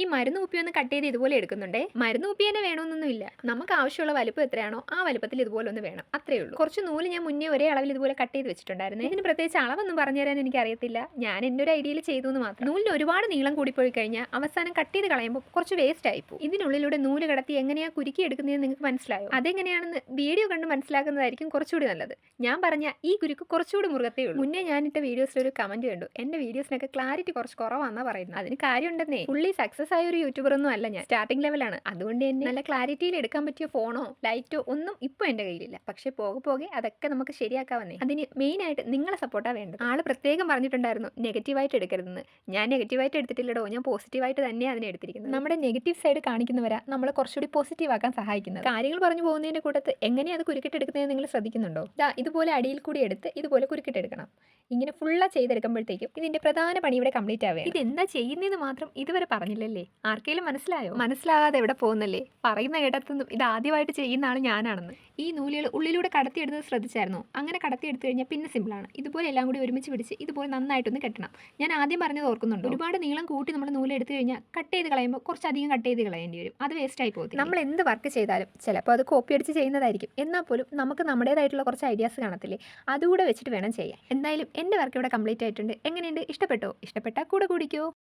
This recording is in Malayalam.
ഈ മരുന്ന് കുപ്പി ഒന്ന് കട്ട് ചെയ്ത് ഇതുപോലെ എടുക്കുന്നുണ്ടേ. മരുന്ന് കുപ്പി തന്നെ വേണമെന്നൊന്നുമില്ല. നമുക്ക് ആവശ്യമുള്ള വലുപ്പം എത്രയാണോ ആ വലുപ്പത്തിൽ ഇതുപോലെ ഒന്ന് വേണം, അത്രേ ഉള്ളൂ. കുറച്ച് നൂല് ഞാൻ മുന്നേ ഒരേ അളവിൽ ഇതുപോലെ കട്ട് ചെയ്ത് വെച്ചിട്ടുണ്ടായിരുന്നു. ഇതിന് പ്രത്യേകിച്ച് അളവൊന്നും പറഞ്ഞു തരാൻ എനിക്ക് അറിയത്തില്ല, ഞാൻ എൻ്റെ ഒരു ഐഡിയയിൽ ചെയ്തു എന്ന് മാത്രം. നൂലിന് ഒരുപാട് നീളം കൂടിപ്പോയി കഴിഞ്ഞാൽ അവസാനം കട്ട് ചെയ്ത് കളയുമ്പോൾ കുറച്ച് വേസ്റ്റ് ആയിപ്പോകും. ഇതിനുള്ളിലൂടെ നൂല് കടത്തി എങ്ങനെയാ കുരുക്കി എടുക്കുന്നതെന്ന് നിങ്ങൾക്ക് മനസ്സിലായോ? അതെങ്ങനെയാണെന്ന് വീഡിയോ കണ്ട് മനസ്സിലാക്കുന്നതായിരിക്കും കുറച്ചുകൂടി നല്ലത്. ഞാൻ പറഞ്ഞ ഈ കുരുക്ക് കുറച്ചുകൂടി മുറുകത്തേ ഉള്ളൂ. മുന്നേ ഞാനിട്ട വീഡിയോസിൽ ഒരു കമന്റ് കണ്ടു, എന്റെ വീഡിയോസിനൊക്കെ ക്ലാരിറ്റി കുറച്ച് കുറവാണെന്നാണ് പറയുന്നത്. അതിന് കാര്യമുണ്ടെന്നേ. പുള്ളി സക്സസ് ആയ ഒരു യൂട്യൂബർ ഒന്നും അല്ല ഞാൻ, സ്റ്റാർട്ടിംഗ് ലെവലാണ്. അതുകൊണ്ട് തന്നെ നല്ല ക്ലാരിറ്റിയിൽ എടുക്കാൻ പറ്റിയ ഫോണോ ലൈറ്റോ ഒന്നും ഇപ്പോൾ എൻ്റെ കയ്യിലില്ല. പക്ഷെ പോകെ പോകെ അതൊക്കെ നമുക്ക് ശരിയാക്കാവുന്നേ. അതിന് മെയിൻ ആയിട്ട് നിങ്ങളെ സപ്പോർട്ടാണ് വേണ്ടത്. ആള് പ്രത്യേകം പറഞ്ഞിട്ടുണ്ടായിരുന്നു നെഗറ്റീവായിട്ട് എടുക്കരുതെന്ന്. ഞാൻ നെഗറ്റീവായിട്ട് എടുത്തിട്ടില്ലടോ, ഞാൻ പോസിറ്റീവായിട്ട് തന്നെയാണ് അതിനെ എടുത്തിരിക്കുന്നത്. നമ്മുടെ നെഗറ്റീവ് സൈഡ് കാണിക്കുന്നവരാ നമ്മൾ കുറച്ചുകൂടി പോസിറ്റീവ് ആക്കാൻ സഹായിക്കുന്നത്. കാര്യങ്ങൾ പറഞ്ഞു പോകുന്നതിന്റെ കൂട്ടത്ത് എങ്ങനെയാണ് അത് കുരുക്കിട്ടെടുക്കുന്നത് നിങ്ങൾ ശ്രദ്ധിക്കുന്നുണ്ടോ? ഇതുപോലെ അടിയിൽ കൂടി എടുത്ത് ഇതുപോലെ കുരുക്കിട്ടെടുക്കണം. ഇങ്ങനെ ഫുള്ളാ ചെയ്തെടുക്കുമ്പോഴത്തേക്കും ഇതിന്റെ പ്രധാന പണി ഇവിടെ കംപ്ലീറ്റ് ആവുക. ഇതെന്താ ചെയ്യുന്നതെന്ന് മാത്രം ഇതുവരെ പറഞ്ഞില്ലല്ലേ? ആർക്കെങ്കിലും മനസ്സിലായോ? മനസ്സിലാകാതെ എവിടെ പോകുന്നല്ലേ? പറയുന്ന കേട്ടത്തൊന്നും ഇത് ആദ്യമായിട്ട് ചെയ്യുന്ന ആൾ ഞാനാണെന്ന്. ഈ നൂലുകൾ ഉള്ളിലൂടെ കടത്തിയെടുത്തത് ശ്രദ്ധിച്ചായിരുന്നു? അങ്ങനെ കടത്തിയെടുത്തു കഴിഞ്ഞാൽ പിന്നെ സിമ്പിളാണ്. ഇതുപോലെ എല്ലാം കൂടി ഒരുമിച്ച് പിടിച്ച് ഇതുപോലെ നന്നായിട്ടൊന്ന് കെട്ടണം. ഞാൻ ആദ്യം പറഞ്ഞത് ഓർക്കുന്നുണ്ട്, ഒരുപാട് നീളം കൂട്ടി നമ്മൾ നൂല് എടുത്തു കഴിഞ്ഞാൽ കട്ട് ചെയ്ത് കളയുമ്പോൾ കുറച്ചധികം കട്ട് ചെയ്ത് കളയേണ്ടി വരും. അത് വേസ്റ്റ് ആയി പോകും. നമ്മൾ എന്ത് വർക്ക് ചെയ്താലും ചിലപ്പോൾ അത് കോപ്പി അടിച്ച് ചെയ്യുന്നതായിരിക്കും. എന്നാൽ പോലും നമുക്ക് നമ്മുടേതായിട്ടുള്ള കുറച്ച് ഐഡിയാസ് കാണത്തില്ലേ? അതുകൂടെ വെച്ചിട്ട് വേണം ചെയ്യാൻ. എന്തായാലും എൻ്റെ വർക്ക് ഇവിടെ കംപ്ലീറ്റ് ആയിട്ടുണ്ട്. എങ്ങനെയുണ്ട്? ഇഷ്ടപ്പെട്ടോ? ഇഷ്ടപ്പെട്ടാൽ കൂടെ കൂടിക്കോ.